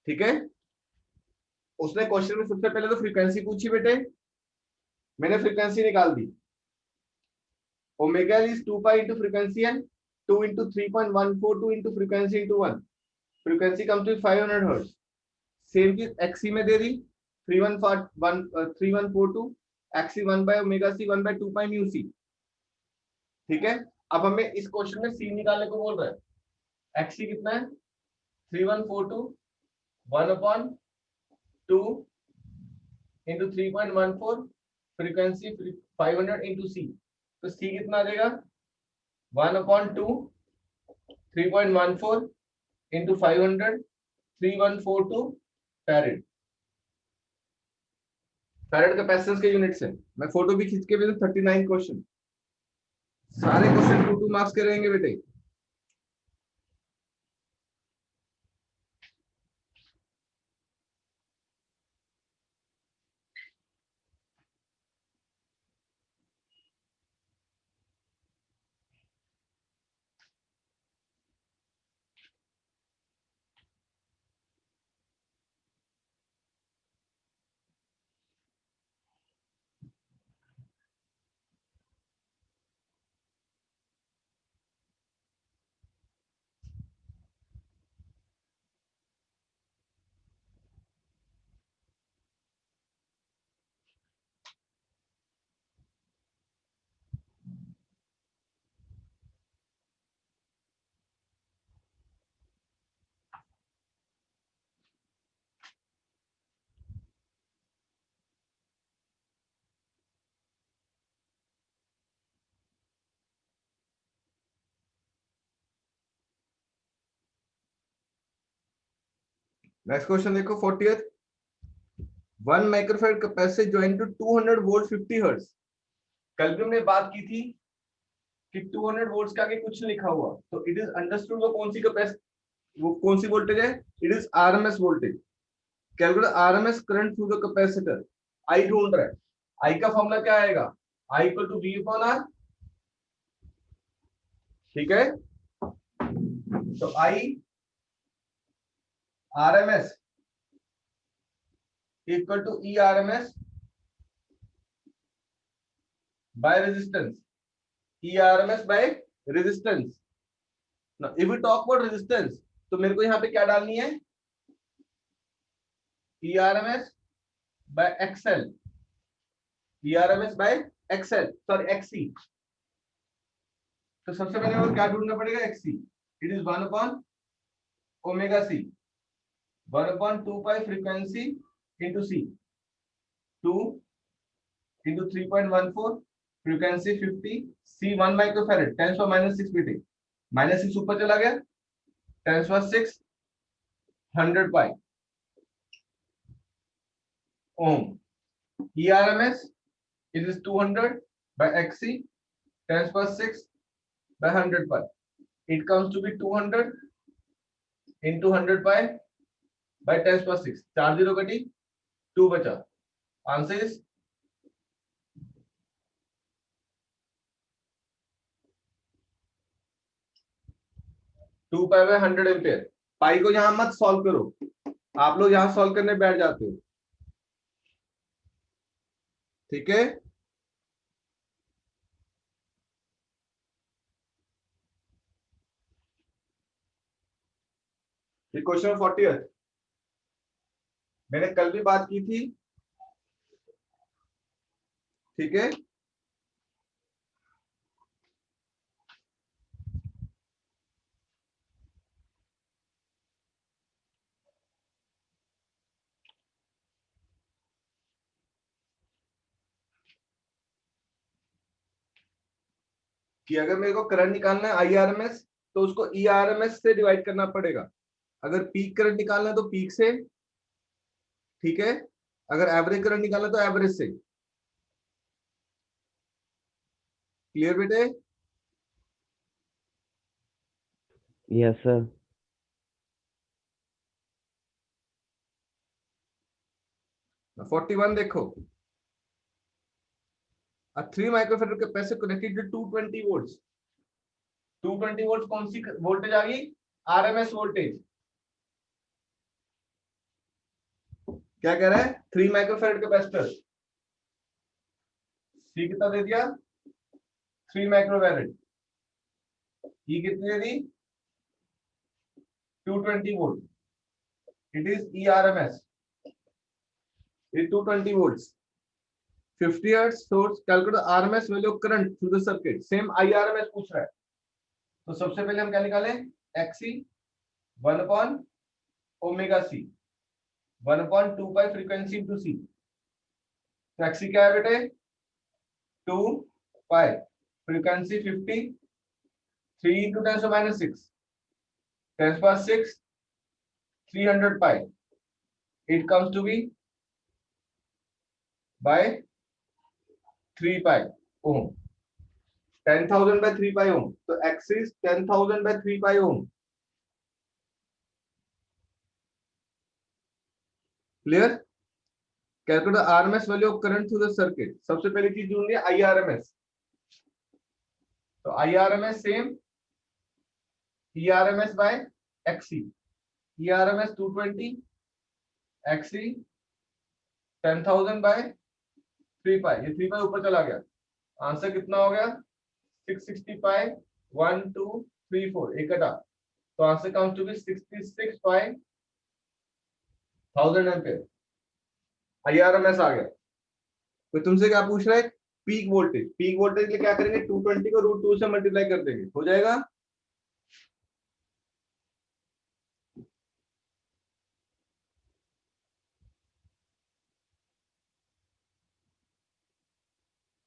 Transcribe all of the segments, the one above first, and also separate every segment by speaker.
Speaker 1: ठीक है, उसने क्वेश्चन में सबसे पहले तो फ्रीक्वेंसी पूछी बेटे, मैंने फ्रीक्वेंसी निकाल दी। Omega is 2 pi into frequency है, 2 into 3.142 into frequency into 1, frequency come to 500 hertz. Same चीज एक्सी में दे दी, 3142 X C 1 by omega C 1 by 2 pi mu C. ठीक है, अब हमें इस क्वेश्चन में सी निकालने को बोल रहा है। एक्सी कितना है, 3142 1 अपॉन 2 इंटू 3.14, फ्रीक्वेंसी 500 इंटू सी, तो सी कितना आ जाएगा 1 upon 2 3.14 into 500 3142 farad. Farad capacitance के यूनिट्स है। मैं फोटो भी खींच के भी 39 क्वेश्चन, सारे क्वेश्चन 2 मार्क्स के रहेंगे बेटे। नेक्स्ट क्वेश्चन देखो 40th, 1 microfarad capacitor join to 200 volt 50 hertz. कल भी हमने बात की थी कि 200 वोल्ट्स के आगे कुछ लिखा हुआ, तो इट इज अंडरस्टूड वो कौन सी कैपेसिटी, वो कौन सी वोल्टेज है, it is RMS voltage. Calculate RMS current through the capacitor. I ढूंढ रहा है, आई का फॉर्मूला क्या आएगा, I equal to V upon R. ठीक है, तो I RMS equal to E RMS by resistance, E RMS by resistance. Now, if we talk about resistance, तो मेरे को यहाँ पे क्या डालनी है, ERMS by XL, ERMS by XL, sorry XC। तो सबसे पहले वो क्या ढूंढना पड़ेगा, XC। It is 1 upon omega C, 1 upon 2 pi frequency into C, 2 into 3.14 frequency 50 C 1 microfarad 10⁻⁶ बेटे, -6 ऊपर चला गया, 10⁻⁶ 100 पाई ओम। ERMS it is 200 by XC 10⁻⁶ by 100 pi. It comes to be 200 into 100 pi by 10⁻⁶। 4 0 कटी, 2 बचा। Answer is 2 pi by 100 ampere. Pi को यहां मत solve करो, आप लोग यहां सॉल्व करने बैठ जाते हो। ठीक है, क्वेश्चन 40th मैंने कल भी बात की थी। ठीक है, कि अगर मेरे को करंट निकालना है आईआरएमएस, तो उसको ईआरएमएस से डिवाइड करना पड़ेगा। अगर पीक करंट निकालना है तो पीक से, ठीक है, अगर एवरेज करंट निकालना है तो एवरेज से। क्लियर बेटे?
Speaker 2: Yes sir.
Speaker 1: 41 देखो, a 3 microfarad capacitor connected to 220 volts. 220 volt कौन सी वोल्टेज आ गई, आरएमएस वोल्टेज। क्या कह रहा है 3 माइक्रोफैरेड कैपेसिटर, सी कितना दे दिया 3 माइक्रोफैरेड, ई कितनी दे दी 220 volt, it is ERMS, it 220 volts 50 hertz source, calculate the RMS value of current through the circuit, same IRMS पूछ रहा है। तो सबसे पहले हम क्या निकालें XC 1 upon omega C 1 upon 2 by frequency into C। तो XC क्या है बेटे 2 pi, frequency 50, 3 into 10 to minus 6, 10 to 6, 300 pi, it comes to be by 3 pi ohm, 10,000 by 3 pi ohm, तो X is 10,000 by 3 pi ohm, clear. Calculate the RMS value of current through the circuit, सबसे पहली चीज ढूंढनी है IRMS, तो IRMS same ERMS by XC, ERMS 220, XC 10,000 by 3 pi, ये 3 pi ऊपर चला गया, आंसर कितना हो गया 660 pi 1 2 3 4 एक कटा, तो answer comes to be 66 pi 1000 ampere, IRMS आ गया। तो तुमसे क्या पूछ रहा है पीक वोल्टेज, पीक वोल्टेज के लिए क्या करेंगे 220 को √2 से मल्टीप्लाई कर देंगे, हो जाएगा।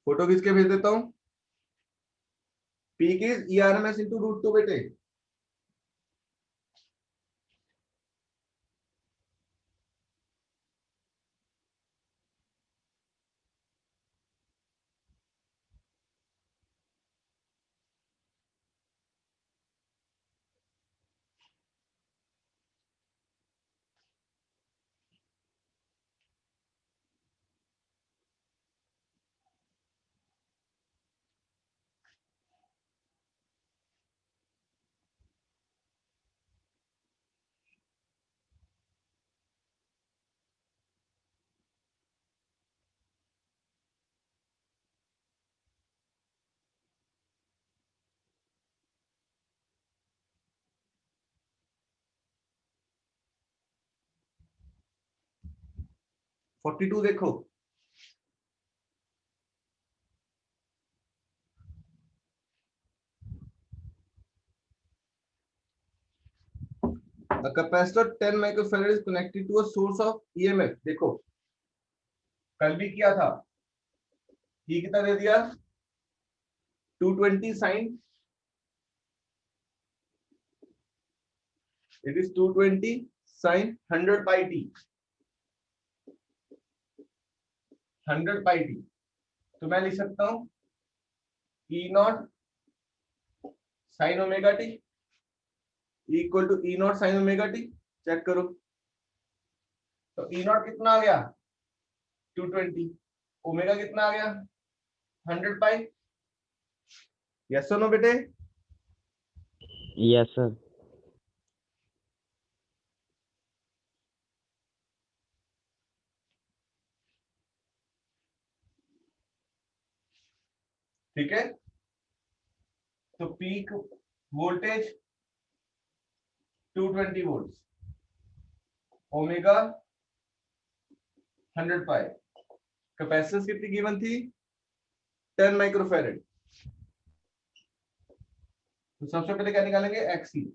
Speaker 1: फोटो खींच के भेज देता हूं, पीक इज ERMS इंटू √2 बेटे, है 42 देखो, a capacitor 10 microfarad is connected to a source of EMF, देखो कल भी किया था, ये कितना दे दिया 220 sin, it is 220 sin 100 pi t, 100 pi t, तो मैं लिख सकता हूं E0 sin omega T equal to E0 sin omega T, check करो, तो E0 कितना आ गया 220, ओमेगा कितना आ गया 100 पाई, यस और नो बेटे,
Speaker 2: Yes, sir.
Speaker 1: ठीक है। तो पीक वोल्टेज 220 वोल्ट, ओमेगा 100 पाई, कैपेसिटेंस कितनी गिवन थी 10 माइक्रोफैरेड, तो सबसे पहले क्या निकालेंगे XC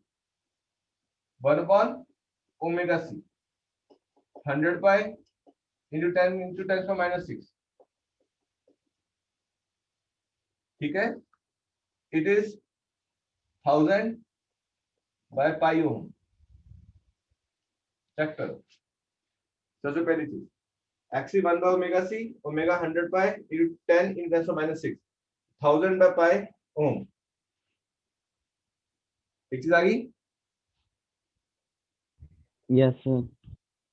Speaker 1: 1 upon omega C 100 pi into 10 into 10 to minus 6, ठीक है, it is 1000 by pi ohm, check करो, सबसे पहली चीज XC 1 by omega C, omega 100 pi into 10 into 10 to minus 6, 1000 by pi ohm, एक चीज आ गई।
Speaker 2: Yes, sir.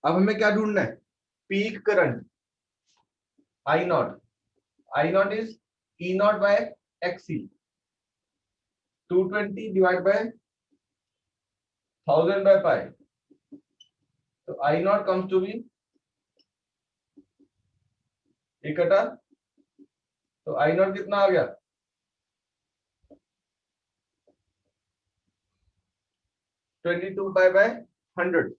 Speaker 1: अब हमें क्या ढूंढना है peak current I0, I0 is E0 by XC, 220 divide by 1000 by pi, तो I0 कम्स टू बी एक कटा, तो आई नॉट कितना आ गया? 22 बाय 100।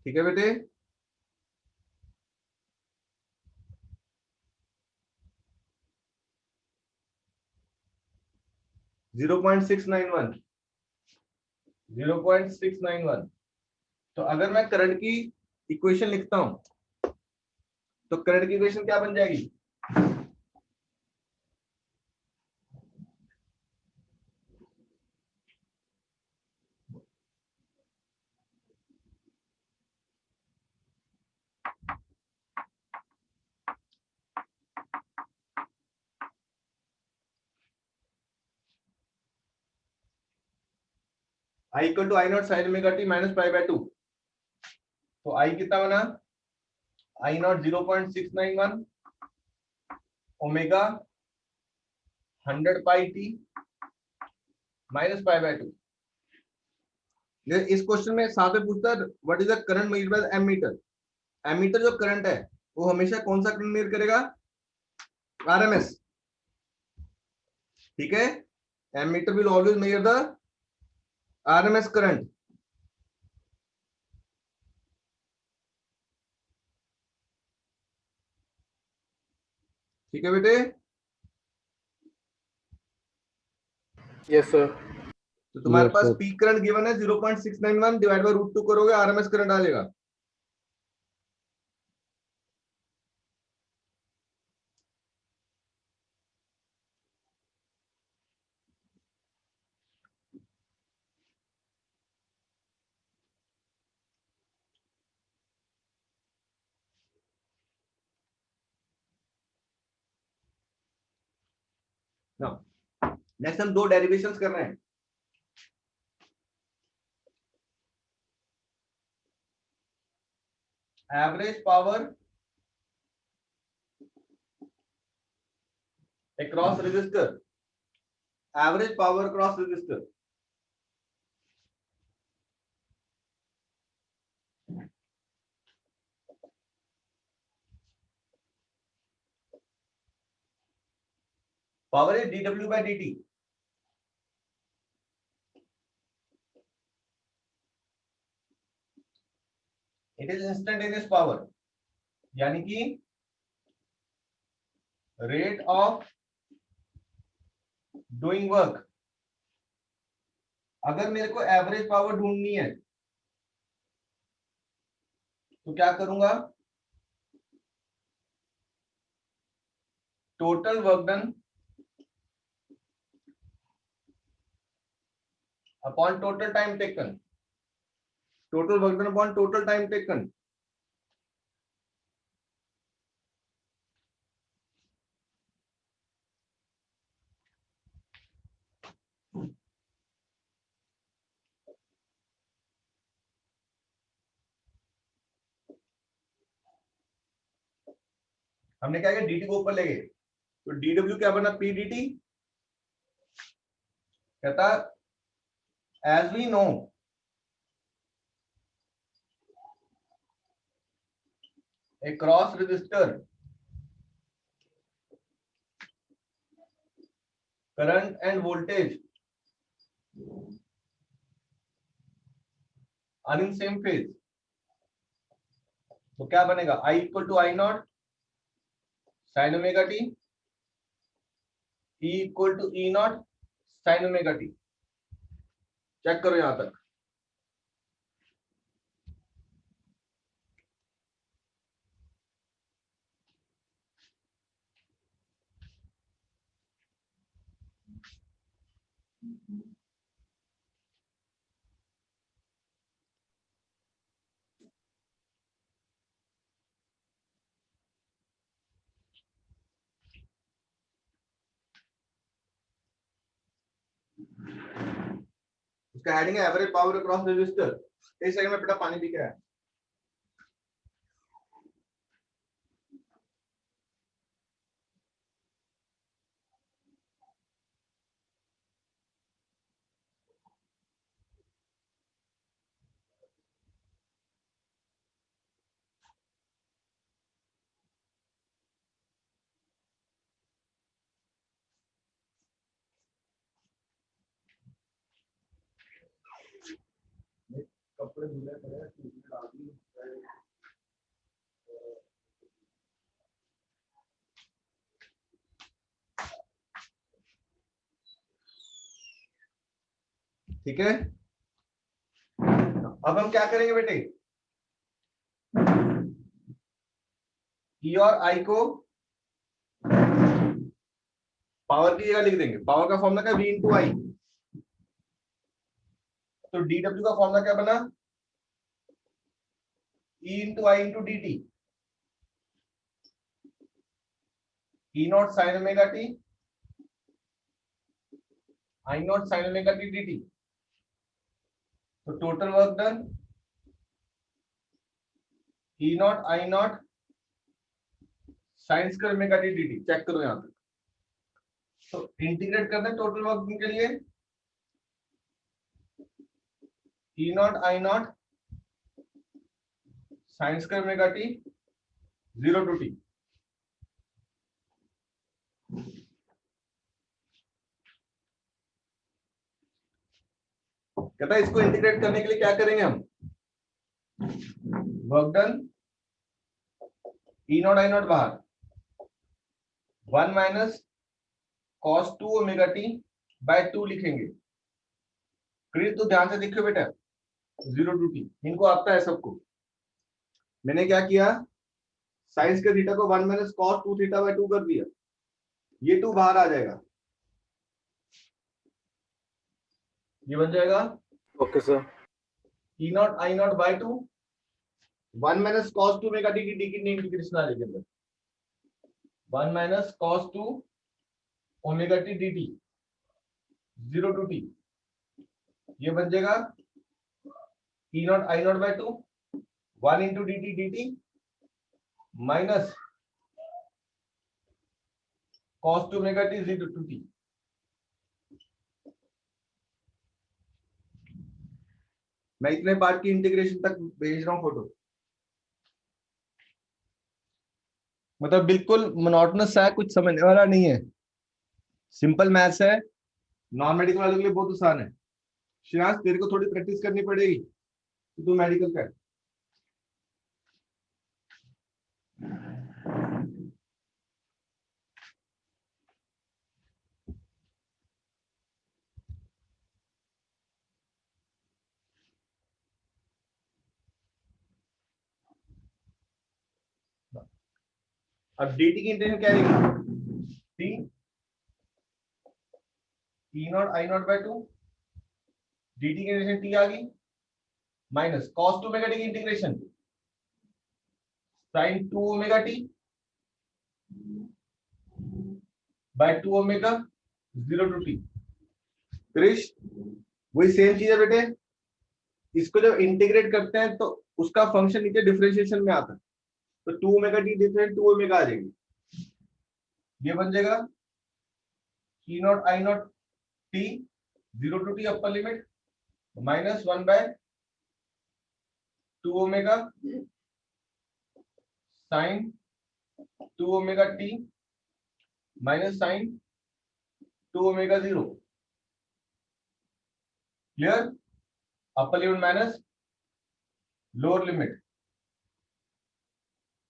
Speaker 1: ठीक है बेटे, zero point six nine one 0.691। तो अगर मैं करंट की इक्वेशन लिखता हूं तो करंट की इक्वेशन क्या बन जाएगी? I equal to I naught sine omega t minus pi by 2। तो आई कितना बना? I naught 0.691 omega 100 pi t minus pi by 2। इस क्वेश्चन में साथ में पूछता है what is the current measured by ammeter. Ammeter जो करंट है वो हमेशा कौन सा करंट मेजर करेगा? आरएमएस। ठीक है, ammeter will always measure the RMS current. ठीक है बेटे,
Speaker 3: यस सर।
Speaker 1: तो तुम्हारे
Speaker 2: Yes,
Speaker 1: पास
Speaker 2: sir.
Speaker 1: पीक करंट गिवन है 0.691 डिवाइड बाय √2 करोगे, आरएमएस करंट आ जाएगा। नेक्स्ट हम दो डेरिवेशंस कर रहे हैं। Average power across register, average power across register. Power is dw by dt। It is instantaneous power, यानी कि रेट ऑफ डूइंग वर्क। अगर मेरे को एवरेज पावर ढूंढनी है तो क्या करूंगा? Total work done upon total time taken, total work done upon total time taken. हमने क्या किया, dt को ऊपर ले गए, तो dw क्या बना? pdt। कहता as we know a cross resistor current and voltage are in same phase। तो क्या बनेगा? I equal to I naught sine omega T, E equal to E naught sine omega T. Check करो यहां तक। उसका heading है average power across resistor. एक second में बेटा पानी पी के आया। ठीक है, अब हम क्या करेंगे बेटे, ई और आई को पावर की जगह लिख देंगे। पावर का फॉर्मूला क्या, वी इंटू आई। तो डी डब्ल्यू का फॉर्मूला क्या बना, E into I into d t, E naught sine omega T, I naught sine omega T D t. तो total work done E naught I naught sine square omega T D t. Check करो यहां तक। तो integrate करते हैं total work के लिए, E naught I naught sine square omega T 0 to t. कहता है इसको इंटीग्रेट करने के लिए क्या करेंगे हम, work done E naught I naught बाहर, 1 minus cos 2 omega T by 2 लिखेंगे। क्रिएट तो ध्यान से देखियो बेटा, 0 टू टी इनको आता है सबको। मैंने क्या किया, साइंस के थीटा को 1 माइनस cos 2 थीटा बाय 2 कर दिया, ये 2 बाहर आ जाएगा, ये बन जाएगा
Speaker 3: okay sir.
Speaker 1: E naught I naught by 2, 1 minus cos 2 omega t की डी की इंटीग्रेशन आ जाएगी अंदर, 1 minus cos 2 omega T D t 0 to t, ये बन जाएगा E naught I naught by 2, 1 into d t minus cos 2 omega T 0 to t. मैं इतने पार्ट की इंटीग्रेशन तक भेज रहा हूं फोटो, मतलब बिल्कुल मोनोटोनस है, कुछ समझने वाला नहीं है, सिंपल मैथ्स है, नॉन मेडिकल वालों के लिए बहुत आसान है। श्रेयांश तेरे को थोड़ी प्रैक्टिस करनी पड़ेगी, तो तू मेडिकल कर। अब dt की इंटीग्रेशन क्या आएगी, t e naught I naught by 2, dt की इंटीग्रेशन t आ गई, माइनस cos 2 ओमेगा t की integration sin 2 omega t by 2 omega 0 to t। क्रिश वही सेम चीज है बेटे, इसको जब इंटीग्रेट करते हैं तो उसका फंक्शन नीचे डिफरेंशिएशन में आता है, तो 2 ओमेगा t डिफरेंट 2 ओमेगा आ जाएगी, ये बन जाएगा E naught I naught t 0 to t upper limit minus 1 by 2 omega sine 2 omega t minus sine 2 omega 0। Clear, upper limit minus lower limit,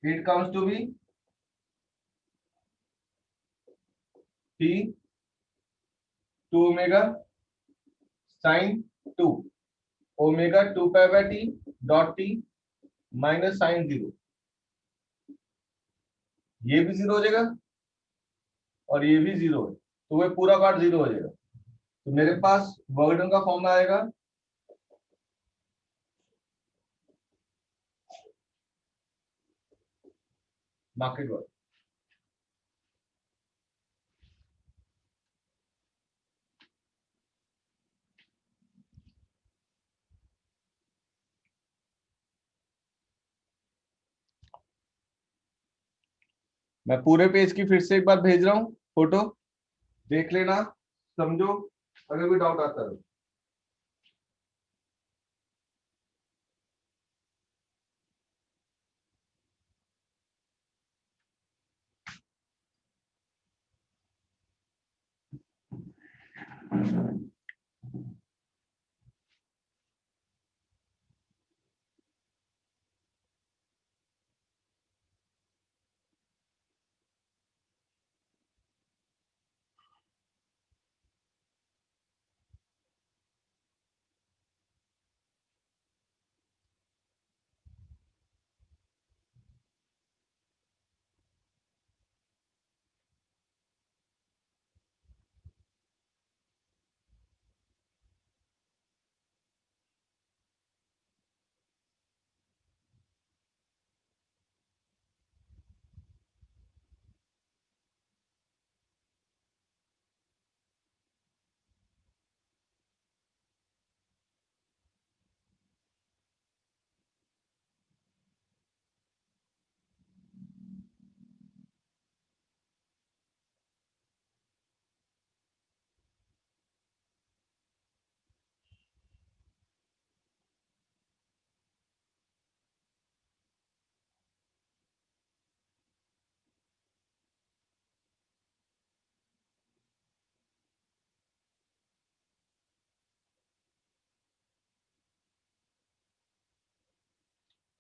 Speaker 1: it comes to be t 2 omega sine 2 omega 2 pi by t dot t minus sine 0, ये भी 0 हो जाएगा और ये भी 0 है, तो वो पूरा पार्ट 0 हो जाएगा। तो मेरे पास वर्क डन का फॉर्मूला आएगा मार्केट वर्क, मैं पूरे पेज की फिर से एक बार भेज रहा हूं फोटो, देख लेना, समझो, अगर कोई डाउट आता है।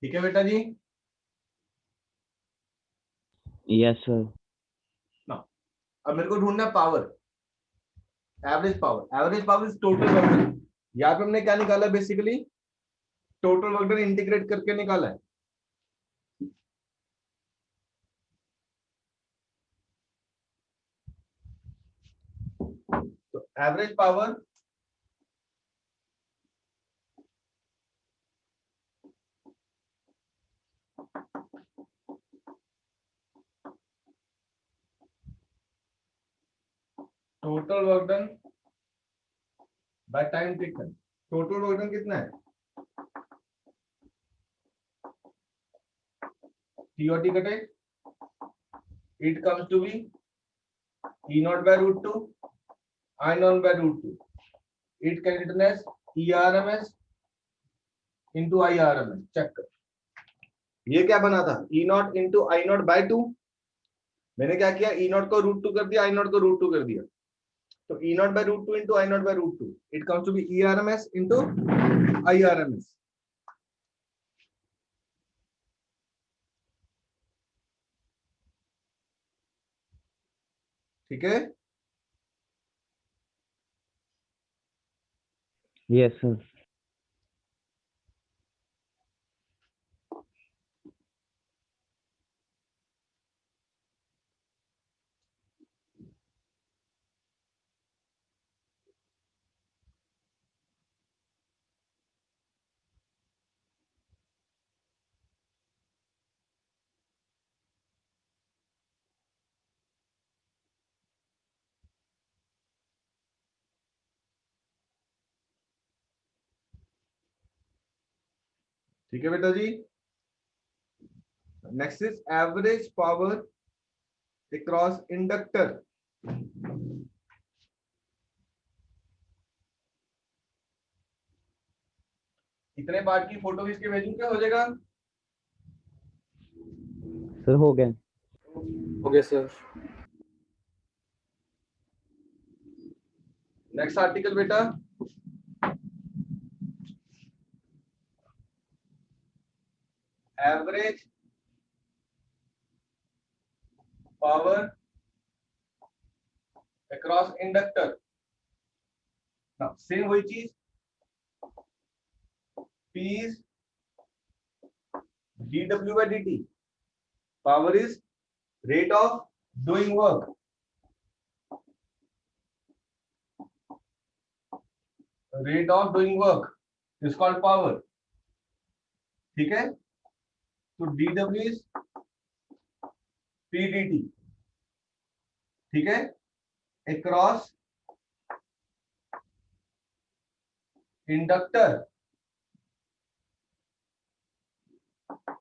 Speaker 1: ठीक है बेटा जी।
Speaker 2: Yes, sir.
Speaker 1: ना, अब मेरे को ढूंढना है power, average power. Average power is total work done. यहाँ पे हमने क्या निकाला, basically total work done integrate करके निकाला है। तो average power total work done by time taken. Total work done कितना है, टी और टी कटे, it comes to be E naught by root two I naught by root two. It can written as E R M S into I R M S. Check कर, ये क्या बना था, E naught into I naught by two. मैंने क्या किया, E naught को root two कर दिया, आई नॉट को रूट टू कर दिया। तो E naught by root two into I naught by root two, it comes to be E R M S into I R M S. ठीक है।
Speaker 2: Yes, sir.
Speaker 1: ठीक है बेटा जी। Next is average power across inductor. इतने part की photo खींच के भेजूं, क्या हो जाएगा।
Speaker 2: Sir, हो गया.
Speaker 3: हो गया सर।
Speaker 1: नेक्स्ट आर्टिकल बेटा, average power across inductor. Same वही चीज, P is dw by dt. Power is rate of doing work. Rate of doing work is called power. ठीक है, तो dw is p dt. ठीक है, across inductor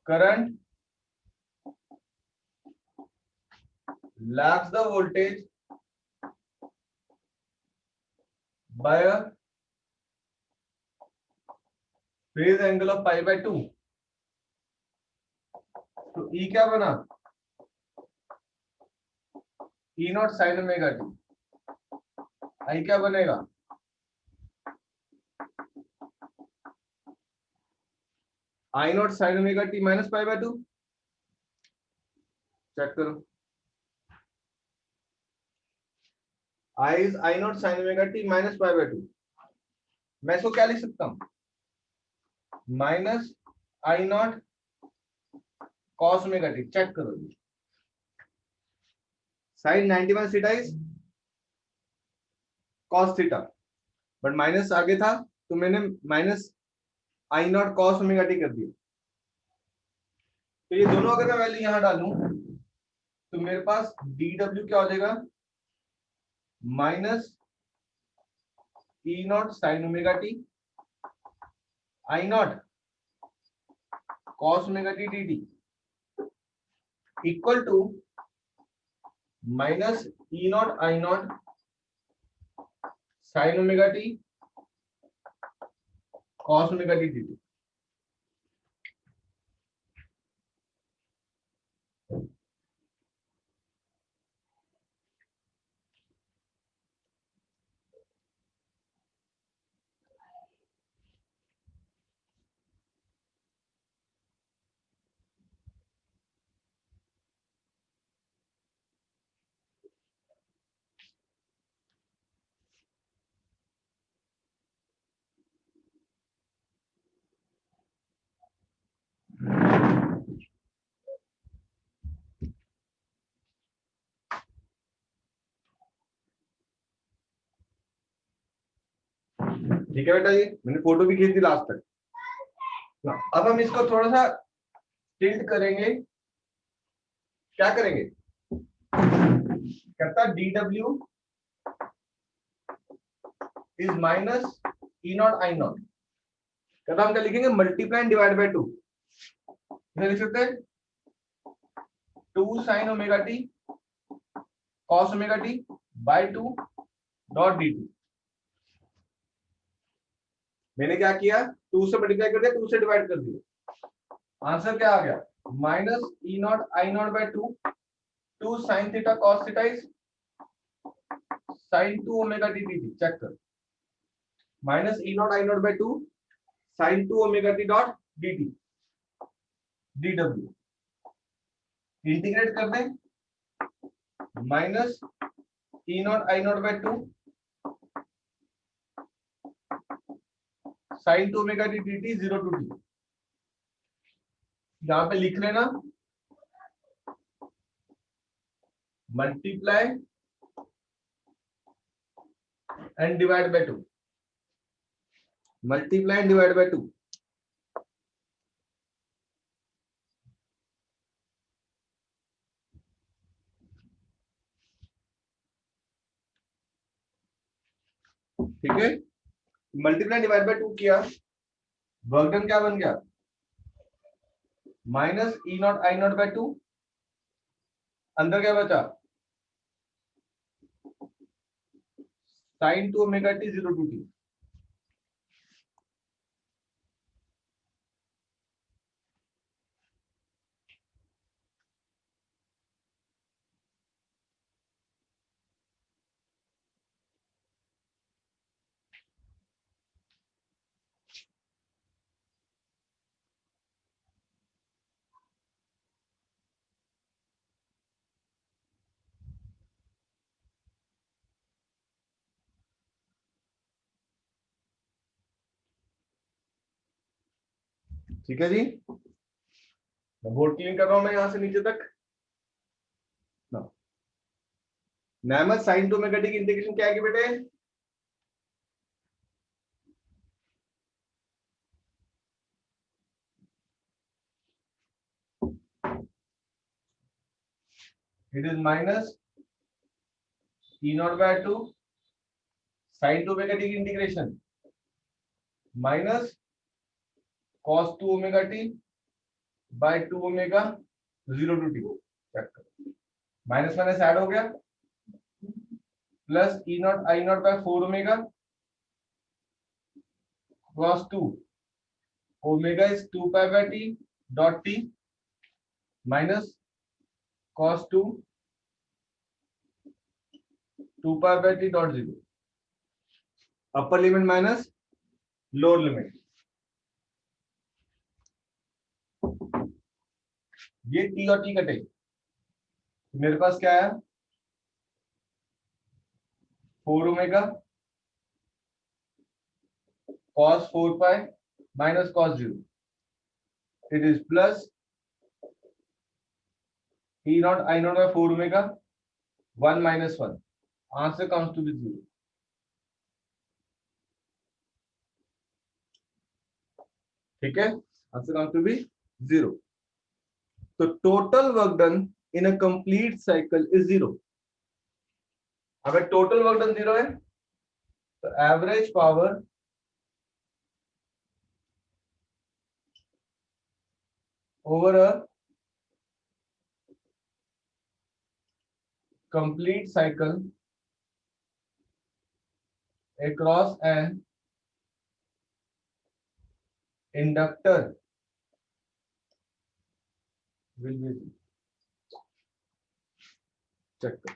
Speaker 1: current lags the voltage by a phase angle of pi by 2. तो E क्या बना, E naught sine omega t. I क्या बनेगा, I naught sine omega t minus pi by 2। Check करो, I is I naught sine omega t minus pi by 2। मैं इसको क्या लिख सकता हूं, minus I naught cos omega T. Check करो, sine 91 theta is cos theta, but minus आगे था तो मैंने minus I naught cos omega t कर दिया। तो ये दोनों अगर मैं वैल्यू यहां डालूं तो मेरे पास डी डब्ल्यू क्या हो जाएगा, minus E naught sine omega T I naught cos omega T D T equal to minus E naught I naught sine omega T cos omega T D T. ठीक है बेटा, ये मैंने फोटो भी खींच दी लास्ट तक। अब हम इसको थोड़ा सा टिल्ट करेंगे। क्या करेंगे? कहता dw is minus E naught I naught. कहता हम क्या लिखेंगे? Multiply and divide by 2। लिख सकते हैं 2 sine omega T cos omega T by 2 dot dt। मैंने क्या किया? 2 से मल्टीप्लाई कर दिया, 2 से डिवाइड कर दिया। आंसर क्या आ गया? Minus E naught I naught by 2 2 sine theta cos theta is sine 2 omega T dt। Check कर, minus E naught I naught by 2 sine 2 omega t dot dt dw। Integrate कर दें, minus E naught I naught by 2 sine 2 omega T dt 0 to t। यहां पे लिख लेना multiply and divide by 2। Multiply and divide by 2। ठीक है, multiply divide by 2 किया, work done क्या बन गया? Minus E naught I naught by 2, अंदर क्या बचा? Sine 2 omega T 0 to t। ठीक है जी, बोर्ड क्लीन कर रहा हूं मैं यहां से नीचे तक। नैमत साइन 2 ओमेगा टी की इंटीग्रेशन क्या है बेटे? It is minus E naught by 2 sine 2 omega t की integration minus cos 2 omega T by 2 omega 0 to t. Minus minus add हो गया, plus E naught I naught by 4 omega cos 2 omega is 2 pi by t dot t minus cos 2 2 pi by t dot 0। Upper limit minus lower limit. ये T और T कटे, मेरे पास क्या है? 4 omega cos 4 pi minus cos 0. It is plus E naught I naught by 4 omega 1 minus 1. Answer comes to be 0. ठीक है, answer comes to be 0. तो total work done in a complete cycle is 0. अगर total work done 0 है तो average power over a complete cycle across an inductor will be check.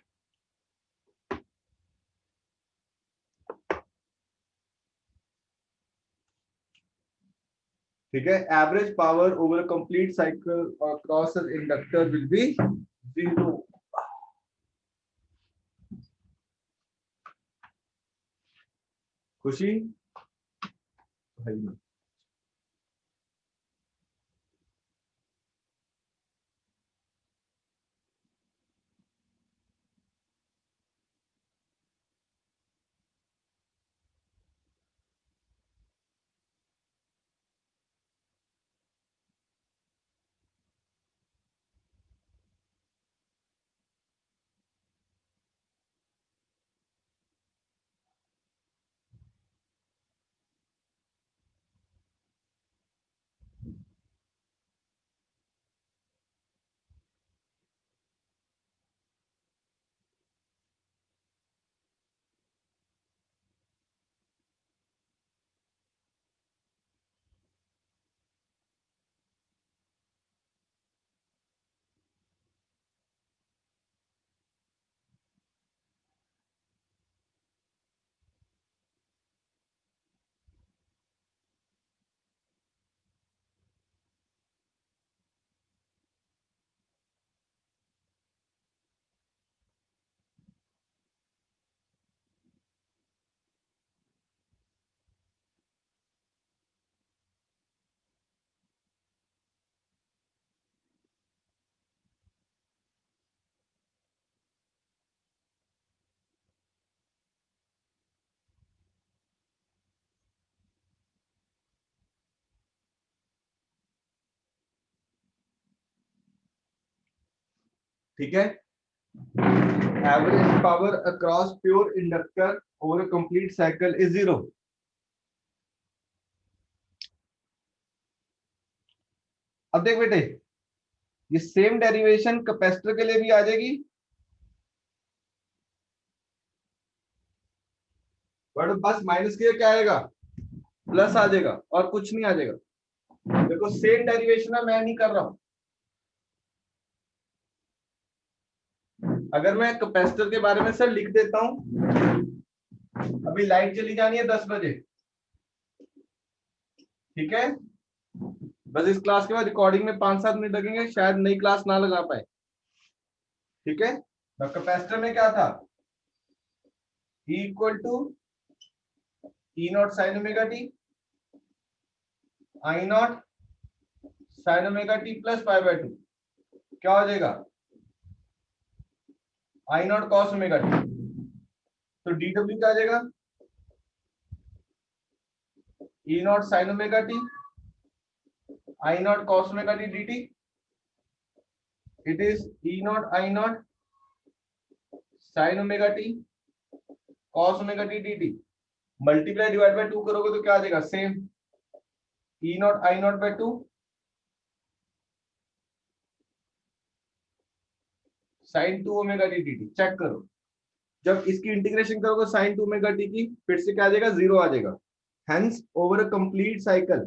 Speaker 1: ठीक है, average power over a complete cycle across an inductor will be 0. खुशी भाई, ठीक है, average power across pure inductor over a complete cycle is 0। अब देख बेटे, ये सेम डेरिवेशन कैपेसिटर के लिए भी आ जाएगी, बट बस माइनस के क्या आएगा, प्लस आ जाएगा और कुछ नहीं आ जाएगा। देखो सेम डेरिवेशन है, मैं नहीं कर रहा हूं। अगर मैं कैपेसिटर के बारे में सर लिख देता हूं, अभी लाइट चली जानी है 10 बजे, ठीक है, बस इस क्लास के बाद रिकॉर्डिंग में 5-7 मिनट लगेंगे, शायद नई क्लास ना लगा पाए, ठीक है। तो कैपेसिटर में क्या था, E equal to E naught sine omega T, I naught sine omega t plus π/2, क्या हो जाएगा, I naught cos omega t. तो डीडब्ल्यू क्या आ जाएगा, E naught sine omega T I naught cos omega T dt, it is E naught I naught sine omega T cos omega T dt, multiply divide by 2 करोगे तो क्या आ जाएगा, same E naught I naught by 2 sine 2 omega T dt। Check करो, जब इसकी integration करोगे sign 2 omega t की, फिर से क्या आ जाएगा, 0 आ जाएगा। Hence, over a complete cycle,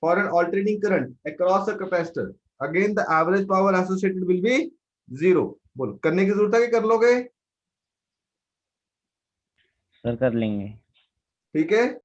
Speaker 1: for an alternating current across a capacitor, again the average power associated will be 0। बोलो करने की जरूरत है कि कर लोगे,
Speaker 2: सर कर लेंगे।
Speaker 1: ठीक है।